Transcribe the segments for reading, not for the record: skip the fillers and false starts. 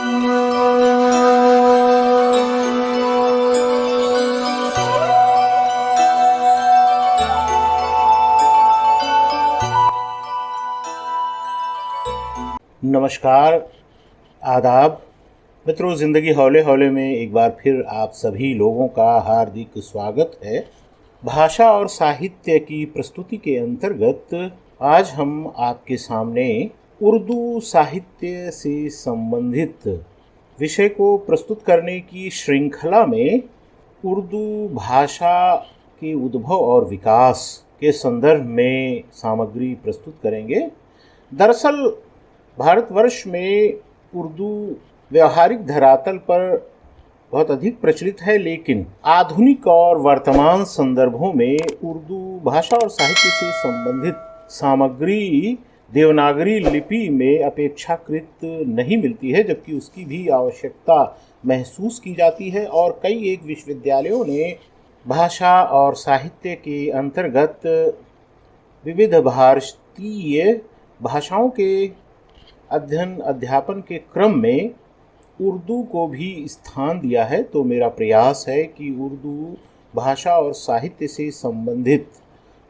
नमस्कार, आदाब मित्रों। ज़िंदगी हौले हौले में एक बार फिर आप सभी लोगों का हार्दिक स्वागत है। भाषा और साहित्य की प्रस्तुति के अंतर्गत आज हम आपके सामने उर्दू साहित्य से संबंधित विषय को प्रस्तुत करने की श्रृंखला में उर्दू भाषा के उद्भव और विकास के संदर्भ में सामग्री प्रस्तुत करेंगे। दरअसल भारतवर्ष में उर्दू व्यवहारिक धरातल पर बहुत अधिक प्रचलित है, लेकिन आधुनिक और वर्तमान संदर्भों में उर्दू भाषा और साहित्य से संबंधित सामग्री देवनागरी लिपि में अपेक्षाकृत नहीं मिलती है, जबकि उसकी भी आवश्यकता महसूस की जाती है। और कई एक विश्वविद्यालयों ने भाषा और साहित्य के अंतर्गत विविध भारतीय भाषाओं के अध्ययन अध्यापन के क्रम में उर्दू को भी स्थान दिया है। तो मेरा प्रयास है कि उर्दू भाषा और साहित्य से संबंधित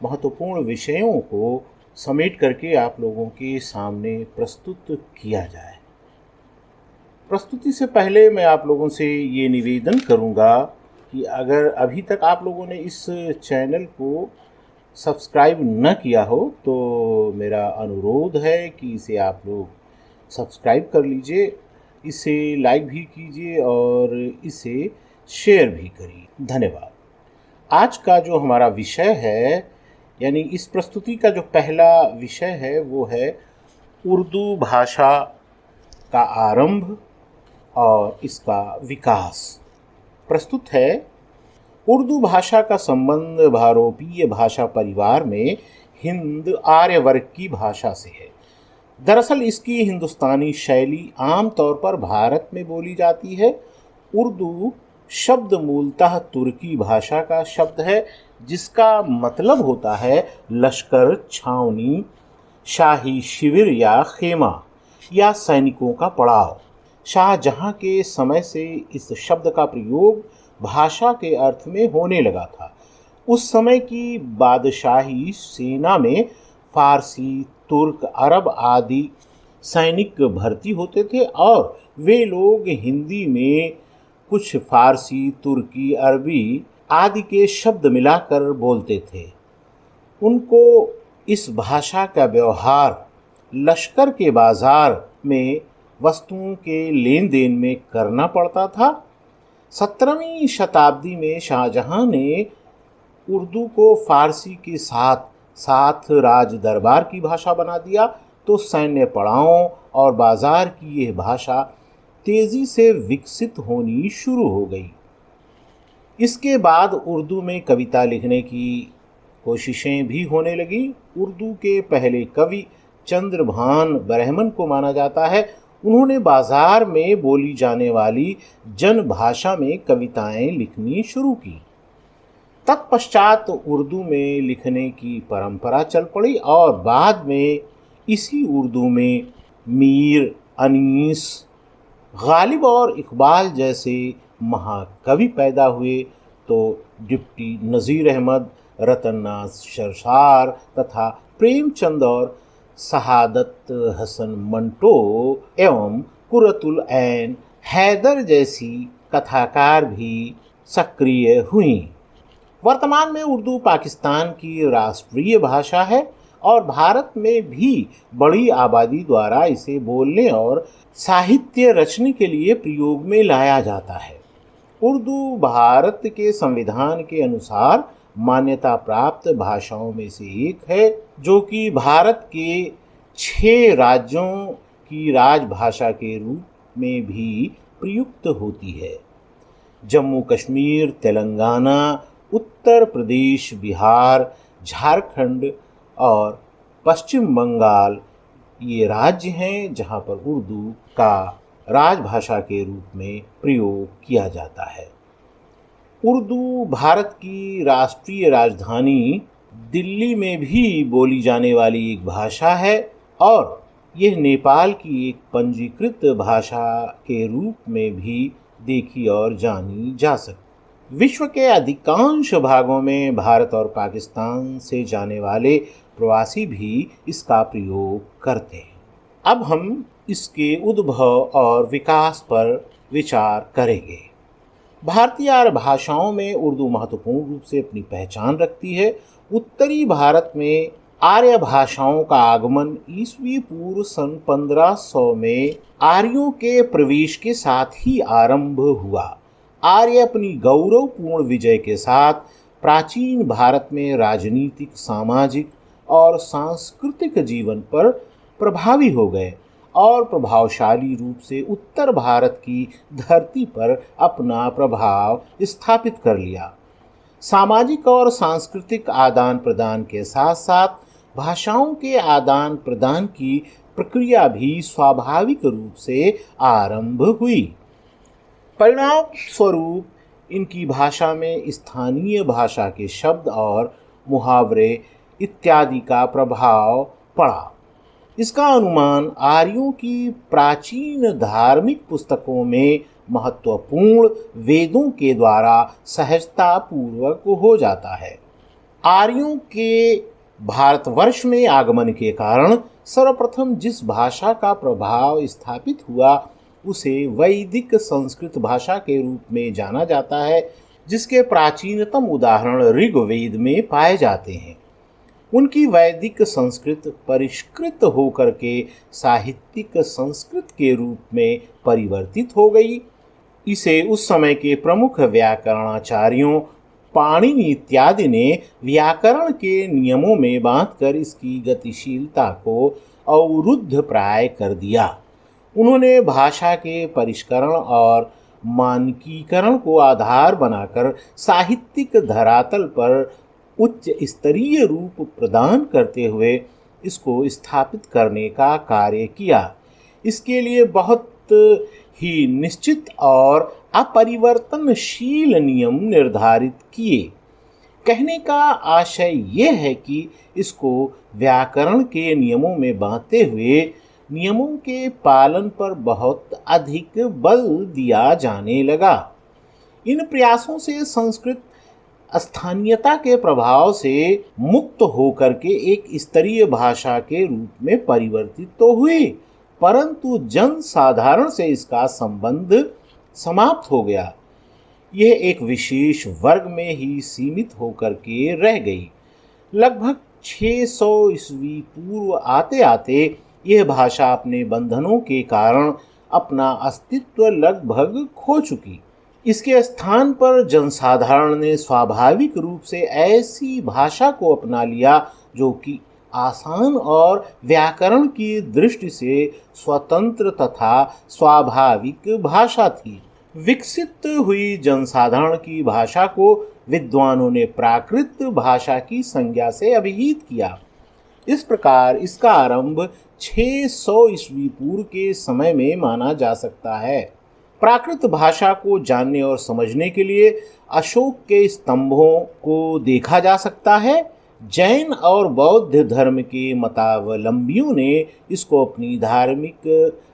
महत्वपूर्ण विषयों को समेट करके आप लोगों के सामने प्रस्तुत किया जाए। प्रस्तुति से पहले मैं आप लोगों से ये निवेदन करूँगा कि अगर अभी तक आप लोगों ने इस चैनल को सब्सक्राइब न किया हो तो मेरा अनुरोध है कि इसे आप लोग सब्सक्राइब कर लीजिए, इसे लाइक भी कीजिए और इसे शेयर भी करिए। धन्यवाद। आज का जो हमारा विषय है, यानी इस प्रस्तुति का जो पहला विषय है, वो है उर्दू भाषा का आरंभ और इसका विकास। प्रस्तुत है उर्दू भाषा का संबंध भारोपीय भाषा परिवार में हिंद आर्य वर्ग की भाषा से है। दरअसल इसकी हिंदुस्तानी शैली आमतौर पर भारत में बोली जाती है। उर्दू शब्द मूलतः तुर्की भाषा का शब्द है, जिसका मतलब होता है लश्कर, छावनी, शाही शिविर या खेमा या सैनिकों का पड़ाव। शाहजहां के समय से इस शब्द का प्रयोग भाषा के अर्थ में होने लगा था। उस समय की बादशाही सेना में फारसी, तुर्क, अरब आदि सैनिक भर्ती होते थे और वे लोग हिंदी में कुछ फारसी, तुर्की, अरबी आदि के शब्द मिलाकर बोलते थे। उनको इस भाषा का व्यवहार लश्कर के बाजार में वस्तुओं के लेन देन में करना पड़ता था। 17वीं शताब्दी में शाहजहां ने उर्दू को फारसी के साथ साथ राज दरबार की भाषा बना दिया, तो सैन्य पड़ावों और बाजार की यह भाषा तेजी से विकसित होनी शुरू हो गई। इसके बाद उर्दू में कविता लिखने की कोशिशें भी होने लगी। उर्दू के पहले कवि चंद्रभान ब्रह्मन को माना जाता है। उन्होंने बाजार में बोली जाने वाली जन भाषा में कविताएं लिखनी शुरू की। तत्पश्चात उर्दू में लिखने की परंपरा चल पड़ी और बाद में इसी उर्दू में मीर, अनीस, गालिब और इकबाल जैसे महाकवि पैदा हुए। तो डिप्टी नज़ीर अहमद, रतननाथ सरसार तथा प्रेमचंद और शहादत हसन मंटो एवं कुरतुल ऐन हैदर जैसी कथाकार भी सक्रिय हुईं। वर्तमान में उर्दू पाकिस्तान की राष्ट्रीय भाषा है और भारत में भी बड़ी आबादी द्वारा इसे बोलने और साहित्य रचने के लिए प्रयोग में लाया जाता है। उर्दू भारत के संविधान के अनुसार मान्यता प्राप्त भाषाओं में से एक है, जो कि भारत के 6 राज्यों की राजभाषा के रूप में भी प्रयुक्त होती है। जम्मू कश्मीर, तेलंगाना, उत्तर प्रदेश, बिहार, झारखंड और पश्चिम बंगाल ये राज्य हैं जहां पर उर्दू का राजभाषा के रूप में प्रयोग किया जाता है। उर्दू भारत की राष्ट्रीय राजधानी दिल्ली में भी बोली जाने वाली एक भाषा है और यह नेपाल की एक पंजीकृत भाषा के रूप में भी देखी और जानी जा सकती। विश्व के अधिकांश भागों में भारत और पाकिस्तान से जाने वाले प्रवासी भी इसका प्रयोग करते हैं। अब हम इसके उद्भव और विकास पर विचार करेंगे। भारतीय आर्य भाषाओं में उर्दू महत्वपूर्ण रूप से अपनी पहचान रखती है। उत्तरी भारत में आर्य भाषाओं का आगमन ईस्वी पूर्व सन 1500 में आर्यों के प्रवेश के साथ ही आरंभ हुआ। आर्य अपनी गौरवपूर्ण विजय के साथ प्राचीन भारत में राजनीतिक, सामाजिक और सांस्कृतिक जीवन पर प्रभावी हो गए और प्रभावशाली रूप से उत्तर भारत की धरती पर अपना प्रभाव स्थापित कर लिया। सामाजिक और सांस्कृतिक आदान प्रदान के साथ साथ भाषाओं के आदान प्रदान की प्रक्रिया भी स्वाभाविक रूप से आरंभ हुई। परिणाम स्वरूप इनकी भाषा में स्थानीय भाषा के शब्द और मुहावरे इत्यादि का प्रभाव पड़ा। इसका अनुमान आर्यों की प्राचीन धार्मिक पुस्तकों में महत्वपूर्ण वेदों के द्वारा सहजता पूर्वक हो जाता है। आर्यों के भारतवर्ष में आगमन के कारण सर्वप्रथम जिस भाषा का प्रभाव स्थापित हुआ उसे वैदिक संस्कृत भाषा के रूप में जाना जाता है, जिसके प्राचीनतम उदाहरण ऋग्वेद में पाए जाते हैं। उनकी वैदिक संस्कृत परिष्कृत होकर के साहित्यिक संस्कृत के रूप में परिवर्तित हो गई। इसे उस समय के प्रमुख व्याकरणाचार्यों पाणिनि इत्यादि ने व्याकरण के नियमों में बांधकर इसकी गतिशीलता को अवरुद्ध प्राय कर दिया। उन्होंने भाषा के परिष्करण और मानकीकरण को आधार बनाकर साहित्यिक धरातल पर उच्च स्तरीय रूप प्रदान करते हुए इसको स्थापित करने का कार्य किया। इसके लिए बहुत ही निश्चित और अपरिवर्तनशील नियम निर्धारित किए। कहने का आशय यह है कि इसको व्याकरण के नियमों में बांधते हुए नियमों के पालन पर बहुत अधिक बल दिया जाने लगा। इन प्रयासों से संस्कृत स्थानीयता के प्रभाव से मुक्त होकर के एक स्तरीय भाषा के रूप में परिवर्तित तो हुई, परंतु जन साधारण से इसका संबंध समाप्त हो गया। यह एक विशेष वर्ग में ही सीमित होकर के रह गई। लगभग 600 ईस्वी पूर्व आते आते यह भाषा अपने बंधनों के कारण अपना अस्तित्व लगभग खो चुकी। इसके स्थान पर जनसाधारण ने स्वाभाविक रूप से ऐसी भाषा को अपना लिया जो कि आसान और व्याकरण की दृष्टि से स्वतंत्र तथा स्वाभाविक भाषा थी। विकसित हुई जनसाधारण की भाषा को विद्वानों ने प्राकृत भाषा की संज्ञा से अभिहित किया। इस प्रकार इसका आरंभ 600 ईस्वी पूर्व के समय में माना जा सकता है। प्राकृत भाषा को जानने और समझने के लिए अशोक के स्तंभों को देखा जा सकता है। जैन और बौद्ध धर्म के मतावलंबियों ने इसको अपनी धार्मिक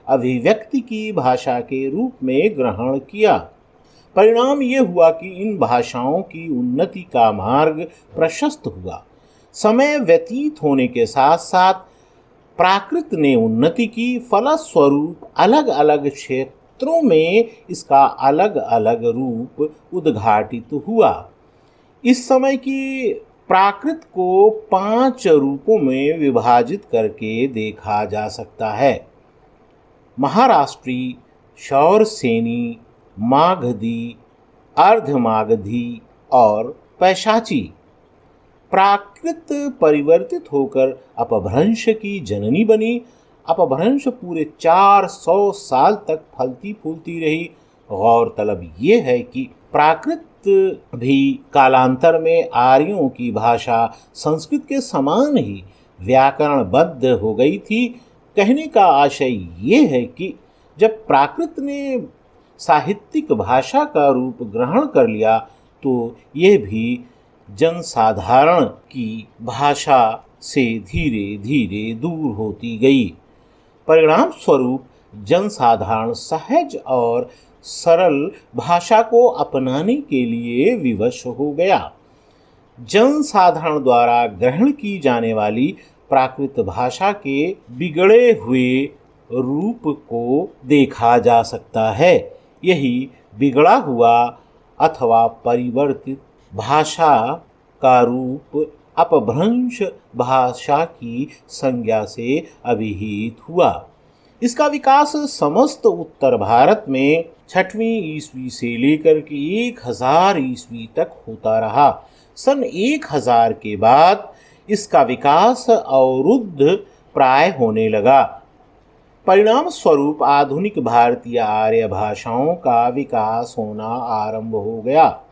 अभिव्यक्ति की भाषा के रूप में ग्रहण किया। परिणाम ये हुआ कि इन भाषाओं की उन्नति का मार्ग प्रशस्त हुआ। समय व्यतीत होने के साथ साथ प्राकृत ने उन्नति की। फलस्वरूप अलग अलग क्षेत्रों में इसका अलग अलग रूप उद्घाटित हुआ। इस समय की प्राकृत को 5 रूपों में विभाजित करके देखा जा सकता है: महाराष्ट्री, शौरसेनी, मागधी, अर्धमागधी और पैशाची। प्राकृत परिवर्तित होकर अपभ्रंश की जननी बनी। अपभ्रंश पूरे 400 साल तक फलती फूलती रही। गौरतलब ये है कि प्राकृत भी कालांतर में आर्यों की भाषा संस्कृत के समान ही व्याकरणबद्ध हो गई थी। कहने का आशय ये है कि जब प्राकृत ने साहित्यिक भाषा का रूप ग्रहण कर लिया तो यह भी जनसाधारण की भाषा से धीरे धीरे दूर होती गई। परिणाम स्वरूप जनसाधारण सहज और सरल भाषा को अपनाने के लिए विवश हो गया। जनसाधारण द्वारा ग्रहण की जाने वाली प्राकृत भाषा के बिगड़े हुए रूप को देखा जा सकता है। यही बिगड़ा हुआ अथवा परिवर्तित भाषा का रूप अपभ्रंश भाषा की संज्ञा से अभिहित हुआ। इसका विकास समस्त उत्तर भारत में 6वीं ईस्वी से लेकर के 1000 ईस्वी तक होता रहा। सन 1000 के बाद इसका विकास अवरुद्ध प्राय होने लगा। परिणाम स्वरूप आधुनिक भारतीय आर्य भाषाओं का विकास होना आरंभ हो गया।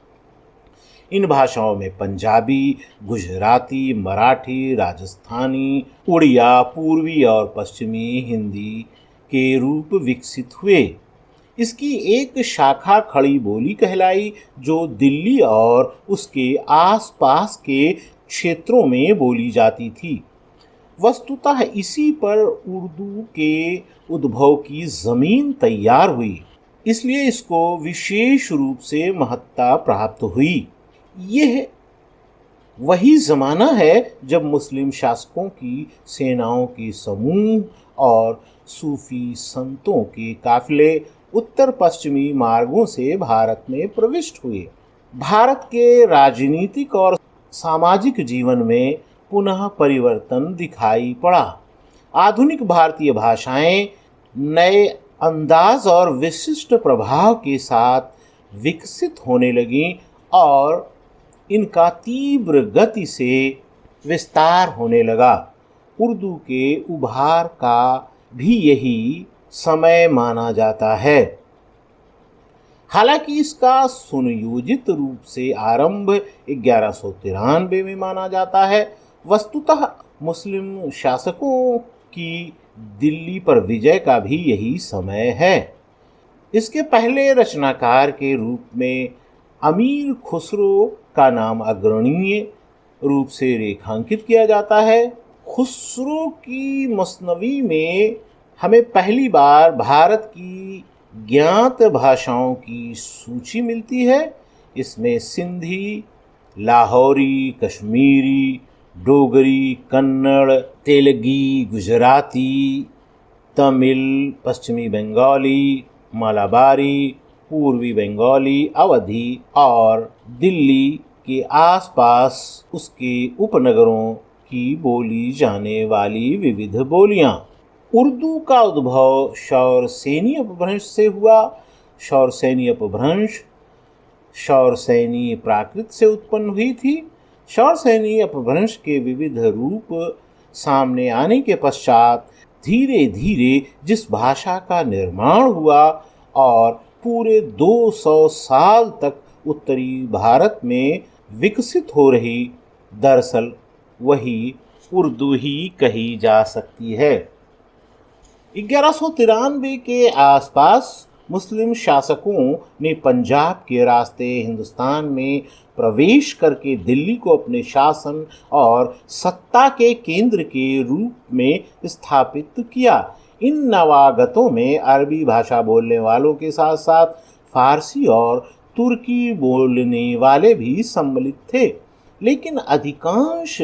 इन भाषाओं में पंजाबी, गुजराती, मराठी, राजस्थानी, उड़िया, पूर्वी और पश्चिमी हिंदी के रूप विकसित हुए। इसकी एक शाखा खड़ी बोली कहलाई, जो दिल्ली और उसके आसपास के क्षेत्रों में बोली जाती थी। वस्तुतः इसी पर उर्दू के उद्भव की जमीन तैयार हुई, इसलिए इसको विशेष रूप से महत्ता प्राप्त हुई। यह वही जमाना है जब मुस्लिम शासकों की सेनाओं के समूह और सूफी संतों के काफिले उत्तर पश्चिमी मार्गों से भारत में प्रविष्ट हुए। भारत के राजनीतिक और सामाजिक जीवन में पुनः परिवर्तन दिखाई पड़ा। आधुनिक भारतीय भाषाएं नए अंदाज और विशिष्ट प्रभाव के साथ विकसित होने लगीं और इनका तीव्र गति से विस्तार होने लगा। उर्दू के उभार का भी यही समय माना जाता है। हालांकि इसका सुनियोजित रूप से आरंभ 1193 में माना जाता है। वस्तुतः मुस्लिम शासकों की दिल्ली पर विजय का भी यही समय है। इसके पहले रचनाकार के रूप में अमीर खुसरो का नाम अग्रणीय रूप से रेखांकित किया जाता है। खुसरो की मसनवी में हमें पहली बार भारत की ज्ञात भाषाओं की सूची मिलती है। इसमें सिंधी, लाहौरी, कश्मीरी, डोगरी, कन्नड़, तेलगी, गुजराती, तमिल, पश्चिमी बंगाली, मालाबारी, पूर्वी बंगाली, अवधी और दिल्ली के आसपास उसके उपनगरों की बोली जाने वाली विविध बोलियां। उर्दू का उद्भव शौरसेनी अपभ्रंश से हुआ। शौरसेनी अपभ्रंश शौरसेनी प्राकृत से उत्पन्न हुई थी। शौरसेनी अपभ्रंश के विविध रूप सामने आने के पश्चात धीरे धीरे जिस भाषा का निर्माण हुआ और पूरे 200 साल तक उत्तरी भारत में विकसित हो रही, दरअसल वही उर्दू ही कही जा सकती है। 1193 के आसपास मुस्लिम शासकों ने पंजाब के रास्ते हिंदुस्तान में प्रवेश करके दिल्ली को अपने शासन और सत्ता के केंद्र के रूप में स्थापित किया। इन नवागतों में अरबी भाषा बोलने वालों के साथ साथ फारसी और तुर्की बोलने वाले भी सम्मिलित थे, लेकिन अधिकांश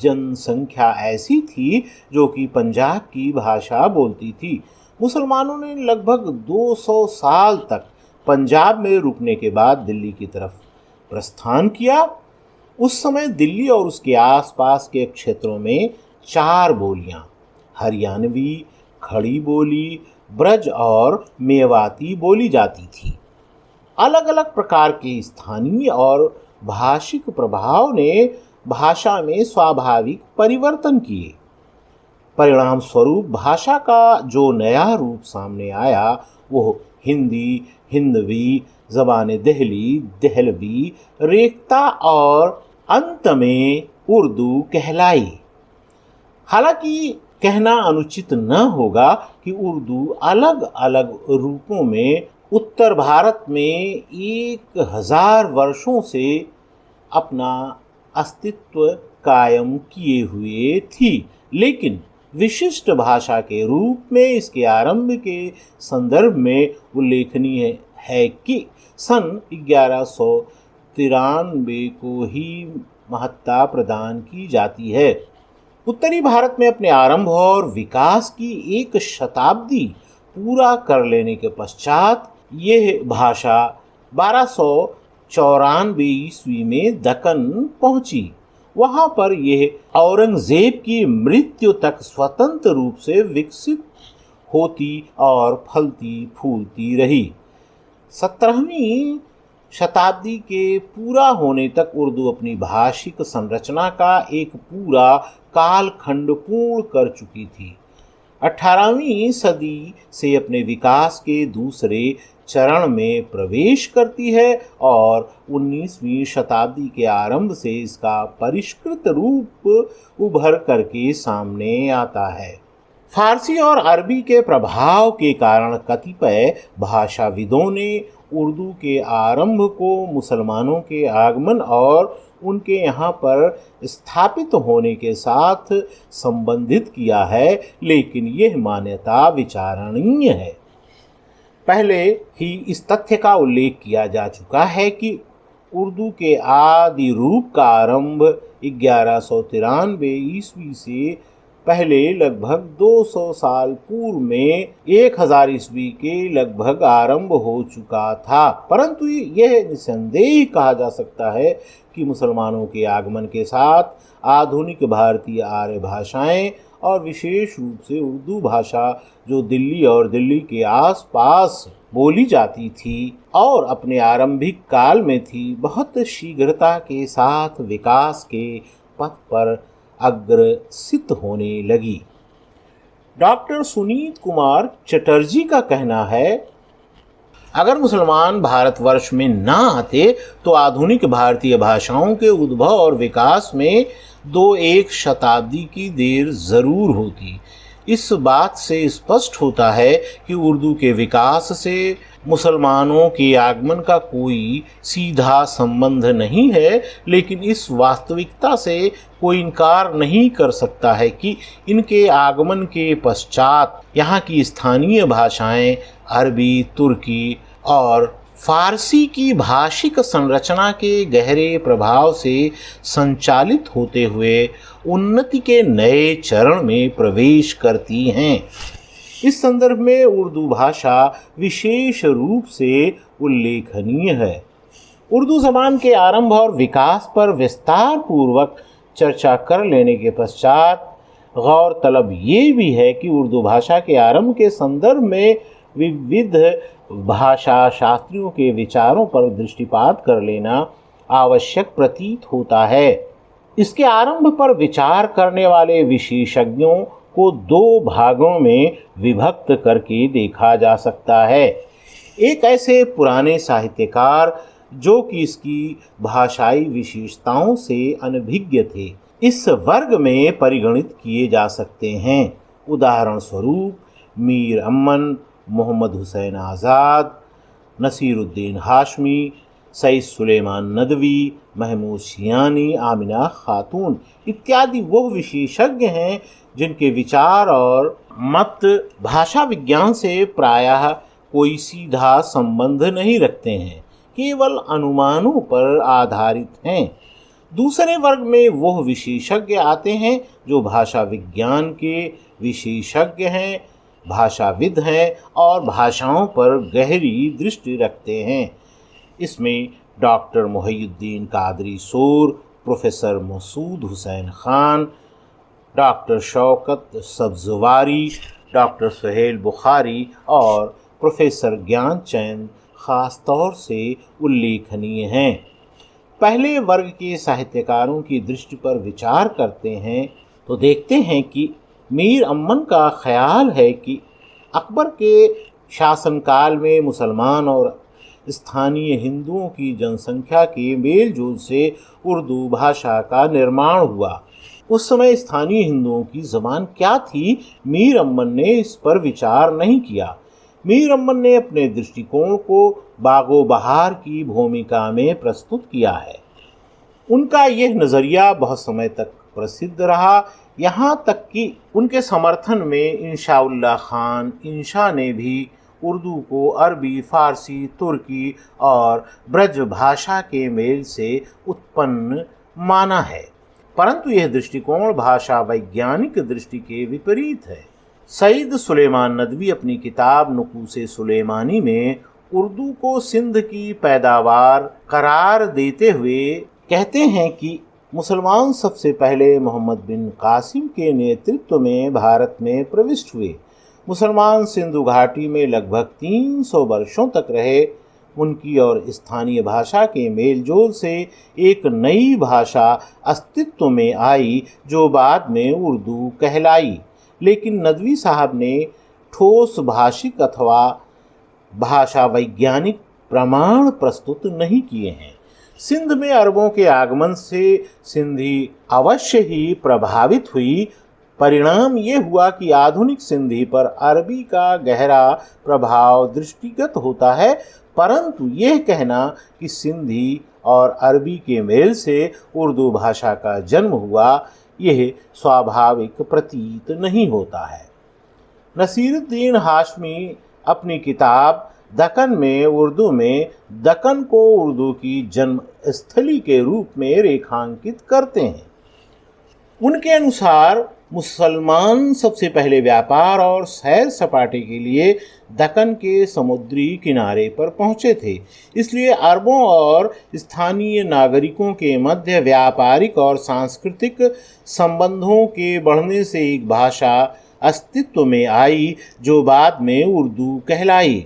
जनसंख्या ऐसी थी जो कि पंजाब की भाषा बोलती थी। मुसलमानों ने लगभग 200 साल तक पंजाब में रुकने के बाद दिल्ली की तरफ प्रस्थान किया। उस समय दिल्ली और उसके आसपास के क्षेत्रों में 4 बोलियां हरियाणवी, खड़ी बोली, ब्रज और मेवाती बोली जाती थी। अलग अलग प्रकार के स्थानीय और भाषिक प्रभाव ने भाषा में स्वाभाविक परिवर्तन किए। परिणाम स्वरूप भाषा का जो नया रूप सामने आया वो हिंदी, हिंदवी, ज़बान दहली, दहलवी, रेख्ता और अंत में उर्दू कहलाई। हालांकि कहना अनुचित न होगा कि उर्दू अलग अलग रूपों में उत्तर भारत में 1000 वर्षों से अपना अस्तित्व कायम किए हुए थी, लेकिन विशिष्ट भाषा के रूप में इसके आरंभ के संदर्भ में उल्लेखनीय है कि सन 1193 को ही महत्ता प्रदान की जाती है। उत्तरी भारत में अपने आरंभ और विकास की एक शताब्दी पूरा कर लेने के पश्चात यह भाषा 1294 ईस्वी में दक्कन पहुंची। वहां पर यह औरंगजेब की मृत्यु तक स्वतंत्र रूप से विकसित होती और फलती फूलती रही। 17वीं शताब्दी के पूरा होने तक उर्दू अपनी भाषिक संरचना का एक पूरा कालखंड पूर्ण कर चुकी थी। 18वीं सदी से अपने विकास के दूसरे चरण में प्रवेश करती है और 19वीं शताब्दी के आरंभ से इसका परिष्कृत रूप उभर करके सामने आता है। फारसी और अरबी के प्रभाव के कारण कतिपय भाषाविदों ने उर्दू के आरंभ को मुसलमानों के आगमन और उनके यहाँ पर स्थापित होने के साथ संबंधित किया है, लेकिन यह मान्यता विचारणीय है। पहले ही इस तथ्य का उल्लेख किया जा चुका है कि उर्दू के आदि रूप का आरंभ 1193 ईस्वी से पहले लगभग 200 साल पूर्व में 1000 ईस्वी के लगभग आरंभ हो चुका था। परंतु यह निसंदेह कहा जा सकता है कि मुसलमानों के आगमन के साथ आधुनिक भारतीय आर्य भाषाएं और विशेष रूप से उर्दू भाषा जो दिल्ली और दिल्ली के आसपास बोली जाती थी और अपने आरंभिक काल में थी, बहुत शीघ्रता के साथ विकास के पथ पर अग्रसित होने लगी। डॉक्टर सुनीत कुमार चटर्जी का कहना है, अगर मुसलमान भारतवर्ष में ना आते तो आधुनिक भारतीय भाषाओं के उद्भव और विकास में 2-1 शताब्दी की देर जरूर होती। इस बात से स्पष्ट होता है कि उर्दू के विकास से मुसलमानों के आगमन का कोई सीधा संबंध नहीं है, लेकिन इस वास्तविकता से कोई इनकार नहीं कर सकता है कि इनके आगमन के पश्चात यहाँ की स्थानीय भाषाएं अरबी, तुर्की और फारसी की भाषिक संरचना के गहरे प्रभाव से संचालित होते हुए उन्नति के नए चरण में प्रवेश करती हैं। इस संदर्भ में उर्दू भाषा विशेष रूप से उल्लेखनीय है। उर्दू ज़बान के आरंभ और विकास पर विस्तार पूर्वक चर्चा कर लेने के पश्चात गौरतलब ये भी है कि उर्दू भाषा के आरंभ के संदर्भ में विविध भाषा शास्त्रियों के विचारों पर दृष्टिपात कर लेना आवश्यक प्रतीत होता है। इसके आरंभ पर विचार करने वाले विशेषज्ञों को 2 भागों में विभक्त करके देखा जा सकता है। एक ऐसे पुराने साहित्यकार जो कि इसकी भाषाई विशेषताओं से अनभिज्ञ थे, इस वर्ग में परिगणित किए जा सकते हैं। उदाहरण स्वरूप मीर अमन, मोहम्मद हुसैन आज़ाद, नसीरुद्दीन हाशमी, सईद सुलेमान नदवी, महमूद शियानी, आमिना खातून इत्यादि वो विशेषज्ञ हैं जिनके विचार और मत भाषा विज्ञान से प्रायः कोई सीधा संबंध नहीं रखते हैं, केवल अनुमानों पर आधारित हैं। दूसरे वर्ग में वो विशेषज्ञ आते हैं जो भाषा विज्ञान के विशेषज्ञ हैं, भाषाविद हैं और भाषाओं पर गहरी दृष्टि रखते हैं। इसमें डॉक्टर मोहिउद्दीन कादरी सोर, professor Masood Hussain Khan, doctor Shaukat Sabzwari, doctor Suhail Bukhari और प्रोफेसर ज्ञानचंद खास तौर से उल्लेखनीय हैं। पहले वर्ग के साहित्यकारों की दृष्टि पर विचार करते हैं तो देखते हैं कि मीर अमन का ख्याल है कि अकबर के शासनकाल में मुसलमान और स्थानीय हिंदुओं की जनसंख्या के मेलजोल से उर्दू भाषा का निर्माण हुआ। उस समय स्थानीय हिंदुओं की ज़बान क्या थी, मीर अमन ने इस पर विचार नहीं किया। मीर अमन ने अपने दृष्टिकोण को बागो बहार की भूमिका में प्रस्तुत किया है। उनका यह नज़रिया बहुत समय तक प्रसिद्ध रहा। यहाँ तक कि उनके समर्थन में इंशाउल्लाह खान इंशा ने भी उर्दू को अरबी, फारसी, तुर्की और ब्रज भाषा के मेल से उत्पन्न माना है, परंतु यह दृष्टिकोण भाषा वैज्ञानिक दृष्टि के विपरीत है। सईद सुलेमान नदवी अपनी किताब नुकूसे सुलेमानी में उर्दू को सिंध की पैदावार करार देते हुए कहते हैं कि मुसलमान सबसे पहले मोहम्मद बिन कासिम के नेतृत्व में भारत में प्रविष्ट हुए। मुसलमान सिंधु घाटी में लगभग 300 वर्षों तक रहे। उनकी और स्थानीय भाषा के मेलजोल से एक नई भाषा अस्तित्व में आई जो बाद में उर्दू कहलाई, लेकिन नदवी साहब ने ठोस भाषिक अथवा भाषा वैज्ञानिक प्रमाण प्रस्तुत नहीं किए हैं। सिंध में अरबों के आगमन से सिंधी अवश्य ही प्रभावित हुई। परिणाम ये हुआ कि आधुनिक सिंधी पर अरबी का गहरा प्रभाव दृष्टिगत होता है, परंतु यह कहना कि सिंधी और अरबी के मेल से उर्दू भाषा का जन्म हुआ, यह स्वाभाविक प्रतीत नहीं होता है। नसीरुद्दीन हाशमी अपनी किताब दक्कन में उर्दू में दक्कन को उर्दू की जन्म स्थली के रूप में रेखांकित करते हैं। उनके अनुसार मुसलमान सबसे पहले व्यापार और सैर सपाटे के लिए दक्कन के समुद्री किनारे पर पहुंचे थे, इसलिए अरबों और स्थानीय नागरिकों के मध्य व्यापारिक और सांस्कृतिक संबंधों के बढ़ने से एक भाषा अस्तित्व में आई जो बाद में उर्दू कहलाई।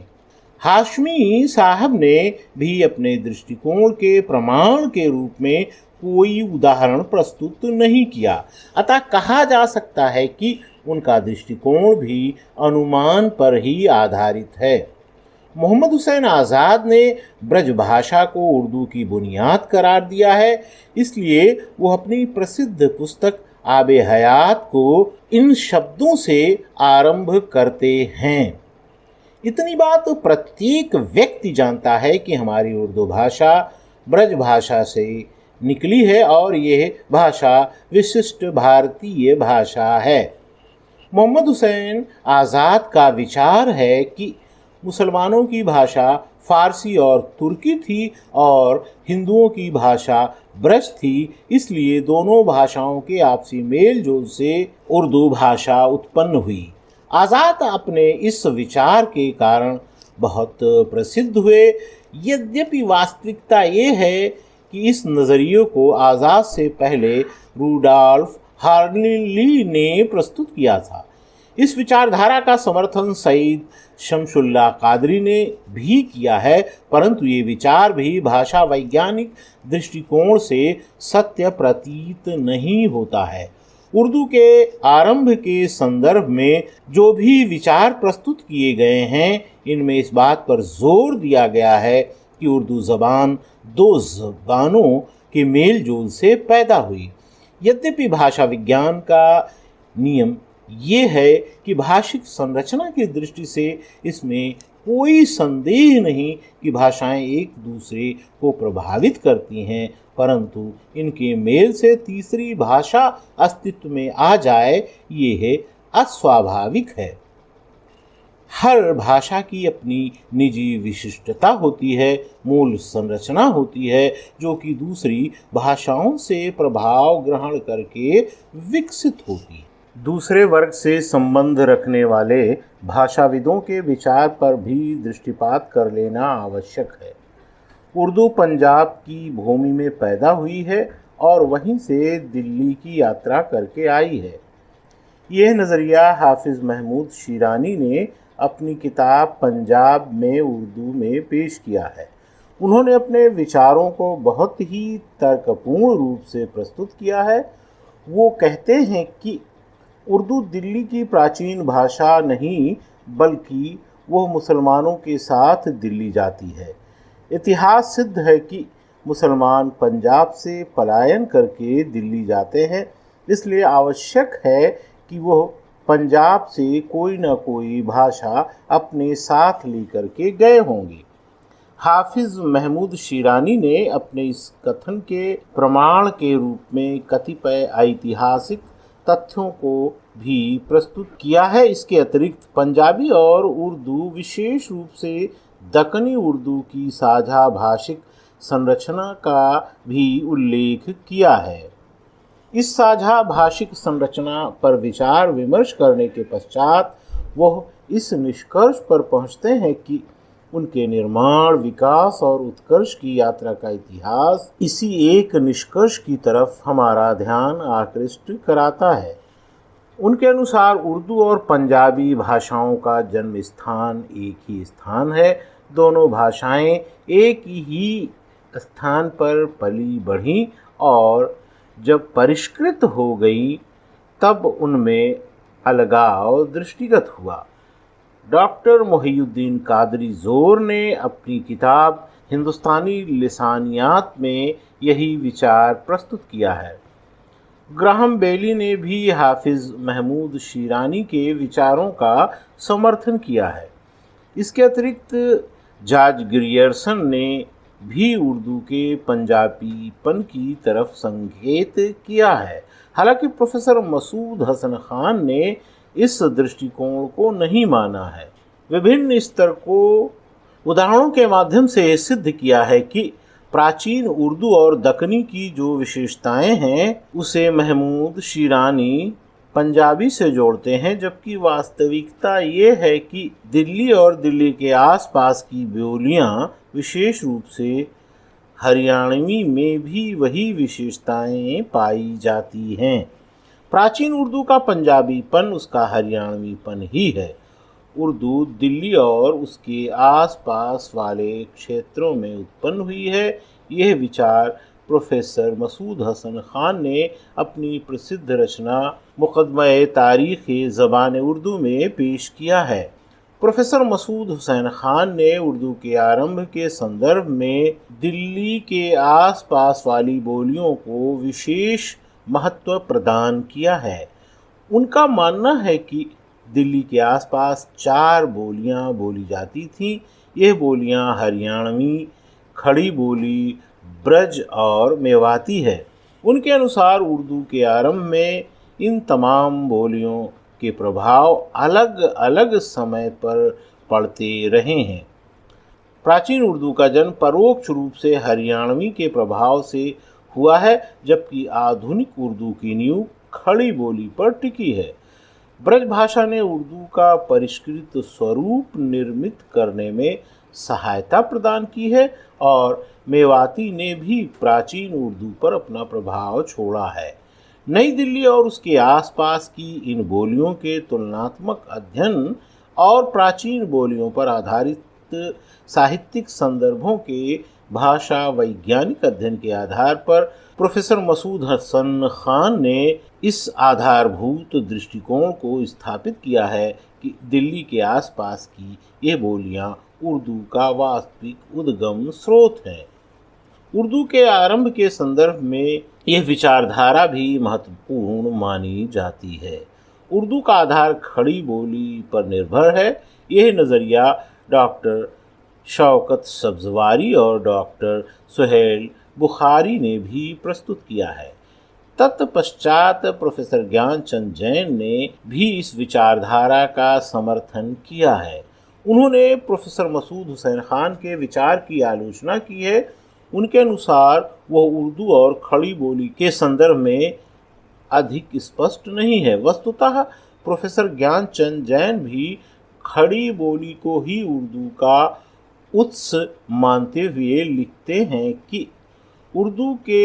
हाशमी साहब ने भी अपने दृष्टिकोण के प्रमाण के रूप में कोई उदाहरण प्रस्तुत नहीं किया, अतः कहा जा सकता है कि उनका दृष्टिकोण भी अनुमान पर ही आधारित है। मोहम्मद हुसैन आज़ाद ने ब्रज भाषा को उर्दू की बुनियाद करार दिया है, इसलिए वो अपनी प्रसिद्ध पुस्तक आबे हयात को इन शब्दों से आरंभ करते हैं। इतनी बात प्रत्येक व्यक्ति जानता है कि हमारी उर्दू भाषा ब्रज भाषा से निकली है और यह भाषा विशिष्ट भारतीय भाषा है। मोहम्मद हुसैन आज़ाद का विचार है कि मुसलमानों की भाषा फारसी और तुर्की थी और हिंदुओं की भाषा ब्रज थी, इसलिए दोनों भाषाओं के आपसी मेल जोल से उर्दू भाषा उत्पन्न हुई। आज़ाद अपने इस विचार के कारण बहुत प्रसिद्ध हुए। यद्यपि वास्तविकता ये है कि इस नज़रिए को आज़ाद से पहले रूडोल्फ हार्नली ने प्रस्तुत किया था। इस विचारधारा का समर्थन सईद शमसुल्लाह कादरी ने भी किया है, परंतु ये विचार भी भाषा वैज्ञानिक दृष्टिकोण से सत्य प्रतीत नहीं होता है। उर्दू के आरंभ के संदर्भ में जो भी विचार प्रस्तुत किए गए हैं, इनमें इस बात पर जोर दिया गया है कि उर्दू ज़बान दो ज़बानों के मेल जोल से पैदा हुई। यद्यपि भाषा विज्ञान का नियम ये है कि भाषिक संरचना की दृष्टि से इसमें कोई संदेह नहीं कि भाषाएं एक दूसरे को प्रभावित करती हैं, परंतु इनके मेल से तीसरी भाषा अस्तित्व में आ जाए ये अस्वाभाविक है। हर भाषा की अपनी निजी विशिष्टता होती है, मूल संरचना होती है जो कि दूसरी भाषाओं से प्रभाव ग्रहण करके विकसित होती है। दूसरे वर्ग से संबंध रखने वाले भाषाविदों के विचार पर भी दृष्टिपात कर लेना आवश्यक है। उर्दू पंजाब की भूमि में पैदा हुई है और वहीं से दिल्ली की यात्रा करके आई है। यह नज़रिया हाफिज़ महमूद शिरानी ने अपनी किताब पंजाब में उर्दू में पेश किया है। उन्होंने अपने विचारों को बहुत ही तर्कपूर्ण रूप से प्रस्तुत किया है। वो कहते हैं कि उर्दू दिल्ली की प्राचीन भाषा नहीं, बल्कि वह मुसलमानों के साथ दिल्ली जाती है। इतिहास सिद्ध है कि मुसलमान पंजाब से पलायन करके दिल्ली जाते हैं, इसलिए आवश्यक है कि वह पंजाब से कोई न कोई भाषा अपने साथ लेकर के गए होंगे। हाफिज़ महमूद शिरानी ने अपने इस कथन के प्रमाण के रूप में कतिपय ऐतिहासिक तथ्यों को भी प्रस्तुत किया है। इसके अतिरिक्त पंजाबी और उर्दू, विशेष रूप से दक्कनी उर्दू की साझा भाषिक संरचना का भी उल्लेख किया है। इस साझा भाषिक संरचना पर विचार विमर्श करने के पश्चात वह इस निष्कर्ष पर पहुंचते हैं कि उनके निर्माण, विकास और उत्कर्ष की यात्रा का इतिहास इसी एक निष्कर्ष की तरफ हमारा ध्यान आकृष्ट कराता है। उनके अनुसार उर्दू और पंजाबी भाषाओं का जन्म स्थान एक ही स्थान है। दोनों भाषाएं एक ही स्थान पर पली बढ़ी और जब परिष्कृत हो गई तब उनमें अलगाव दृष्टिगत हुआ। डॉक्टर मोहिउद्दीन कादरी जोर ने अपनी किताब हिंदुस्तानी लिसानियात में यही विचार प्रस्तुत किया है। ग्राहम बेली ने भी हाफिज महमूद शिरानी के विचारों का समर्थन किया है। इसके अतिरिक्त जॉर्ज ग्रियर्सन ने भी उर्दू के पंजाबीपन की तरफ संकेत किया है। हालांकि प्रोफेसर मसूद हसन खान ने इस दृष्टिकोण को नहीं माना है। विभिन्न स्तर को उदाहरणों के माध्यम से सिद्ध किया है कि प्राचीन उर्दू और दक्कनी की जो विशेषताएं हैं उसे महमूद शिरानी पंजाबी से जोड़ते हैं, जबकि वास्तविकता ये है कि दिल्ली और दिल्ली के आसपास की बोलियां, विशेष रूप से हरियाणवी में भी वही विशेषताएं पाई जाती हैं। प्राचीन उर्दू का पंजाबीपन उसका हरियाणवीपन ही है। उर्दू दिल्ली और उसके आसपास वाले क्षेत्रों में उत्पन्न हुई है। यह विचार प्रोफेसर मसूद हसन खान ने अपनी प्रसिद्ध रचना मुक़दमा-ए तारीख़ ज़बान उर्दू में पेश किया है। प्रोफेसर मसूद हुसैन खान ने उर्दू के आरंभ के संदर्भ में दिल्ली के आसपास वाली बोलियों को विशेष महत्व प्रदान किया है। उनका मानना है कि दिल्ली के आसपास 4 बोलियां बोली जाती थीं। यह बोलियां हरियाणवी, खड़ी बोली, ब्रज और मेवाती है। उनके अनुसार उर्दू के आरंभ में इन तमाम बोलियों के प्रभाव अलग अलग समय पर पड़ते रहे हैं। प्राचीन उर्दू का जन्म परोक्ष रूप से हरियाणवी के प्रभाव से हुआ है, जबकि आधुनिक उर्दू की नींव खड़ी बोली पर टिकी है। ब्रज भाषा ने उर्दू का परिष्कृत स्वरूप निर्मित करने में सहायता प्रदान की है और मेवाती ने भी प्राचीन उर्दू पर अपना प्रभाव छोड़ा है। नई दिल्ली और उसके आसपास की इन बोलियों के तुलनात्मक अध्ययन और प्राचीन बोलियों पर आधारित साहित्यिक संदर्भों के भाषा वैज्ञानिक अध्ययन के आधार पर प्रोफेसर मसूद हसन खान ने इस आधारभूत दृष्टिकोण को स्थापित किया है कि दिल्ली के आसपास की ये बोलियां उर्दू का वास्तविक उद्गम स्रोत हैं। उर्दू के आरंभ के संदर्भ में यह विचारधारा भी महत्वपूर्ण मानी जाती है। उर्दू का आधार खड़ी बोली पर निर्भर है। यह नज़रिया डॉक्टर शौकत सब्जवारी और डॉक्टर सुहेल बुखारी ने भी प्रस्तुत किया है। तत्पश्चात प्रोफेसर ज्ञानचंद जैन ने भी इस विचारधारा का समर्थन किया है। उन्होंने प्रोफेसर मसूद हुसैन खान के विचार की आलोचना की है। उनके अनुसार वह उर्दू और खड़ी बोली के संदर्भ में अधिक स्पष्ट नहीं है। वस्तुतः प्रोफेसर ज्ञानचंद जैन भी खड़ी बोली को ही उर्दू का उत्स मानते हुए लिखते हैं कि उर्दू के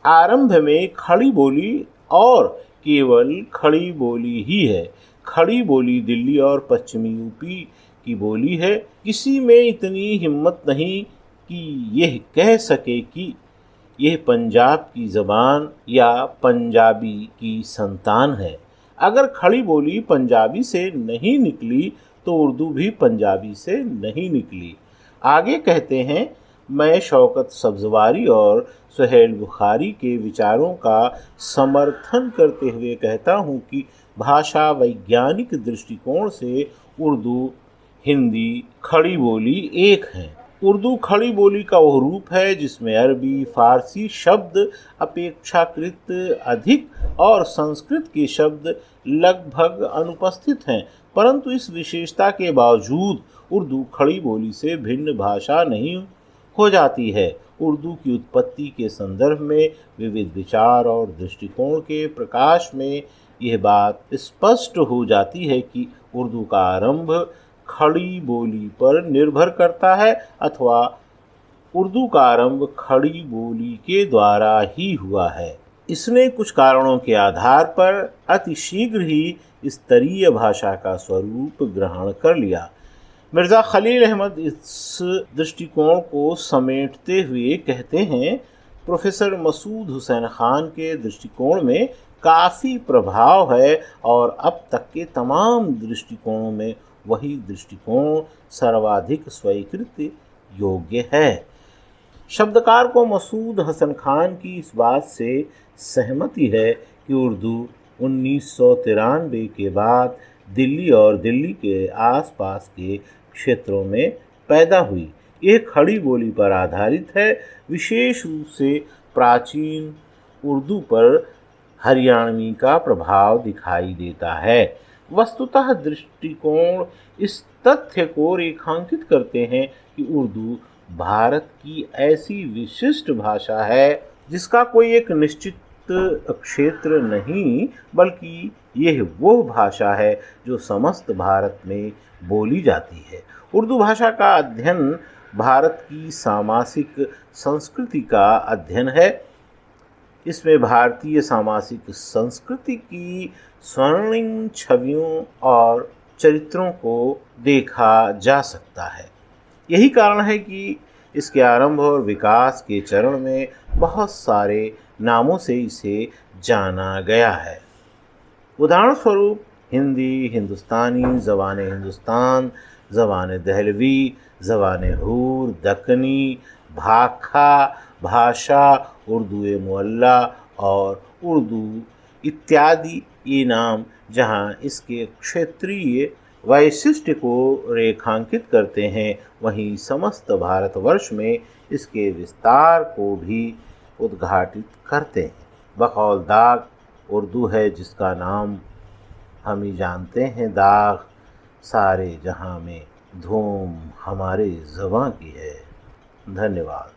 आरंभ में खड़ी बोली और केवल खड़ी बोली ही है। खड़ी बोली दिल्ली और पश्चिमी यूपी की बोली है। किसी में इतनी हिम्मत नहीं कि यह कह सके कि यह पंजाब की ज़बान या पंजाबी की संतान है। अगर खड़ी बोली पंजाबी से नहीं निकली तो उर्दू भी पंजाबी से नहीं निकली। आगे कहते हैं, मैं शौकत सब्जवारी और सुहेल बुखारी के विचारों का समर्थन करते हुए कहता हूँ कि भाषा वैज्ञानिक दृष्टिकोण से उर्दू, हिंदी, खड़ी बोली एक हैं। उर्दू खड़ी बोली का वह रूप है जिसमें अरबी फारसी शब्द अपेक्षाकृत अधिक और संस्कृत के शब्द लगभग अनुपस्थित हैं, परंतु इस विशेषता के बावजूद उर्दू खड़ी बोली से भिन्न भाषा नहीं हो जाती है। उर्दू की उत्पत्ति के संदर्भ में विविध विचार और दृष्टिकोण के प्रकाश में यह बात स्पष्ट हो जाती है कि उर्दू का आरंभ खड़ी बोली पर निर्भर करता है अथवा उर्दू का आरंभ खड़ी बोली के द्वारा ही हुआ है। इसने कुछ कारणों के आधार पर अतिशीघ्र ही स्तरीय भाषा का स्वरूप ग्रहण कर लिया। मिर्ज़ा खलील अहमद इस दृष्टिकोण को समेटते हुए कहते हैं, प्रोफेसर मसूद हुसैन खान के दृष्टिकोण में काफ़ी प्रभाव है और अब तक के तमाम दृष्टिकोणों में वही दृष्टिकोण सर्वाधिक स्वीकृत योग्य है। शब्दकार को मसूद हसन खान की इस बात से सहमति है कि उर्दू 1993 के बाद दिल्ली और दिल्ली के आसपास के क्षेत्रों में पैदा हुई। यह खड़ी बोली पर आधारित है। विशेष रूप से प्राचीन उर्दू पर हरियाणवी का प्रभाव दिखाई देता है। वस्तुतः दृष्टिकोण इस तथ्य को रेखांकित करते हैं कि उर्दू भारत की ऐसी विशिष्ट भाषा है जिसका कोई एक निश्चित क्षेत्र नहीं, बल्कि यह वो भाषा है जो समस्त भारत में बोली जाती है। उर्दू भाषा का अध्ययन भारत की सामासिक संस्कृति का अध्ययन है। इसमें भारतीय सामासिक संस्कृति की स्वर्णिम छवियों और चरित्रों को देखा जा सकता है। यही कारण है कि इसके आरंभ और विकास के चरण में बहुत सारे नामों से इसे जाना गया है। उदाहरण स्वरूप हिंदी, हिंदुस्तानी, ज़बान हिंदुस्तान, ज़बान दहलवी, ज़बान हूर, दक्कनी, भाखा भाषा, उर्दू मुअल्ला और उर्दू इत्यादि ये नाम जहाँ इसके क्षेत्रीय वैशिष्ट्य को रेखांकित करते हैं, वहीं समस्त भारतवर्ष में इसके विस्तार को भी उद्घाटित करते हैं। बकौल दाग उर्दू है जिसका नाम हम ही जानते हैं, दाग सारे जहां में धूम हमारे ज़बां की है। धन्यवाद।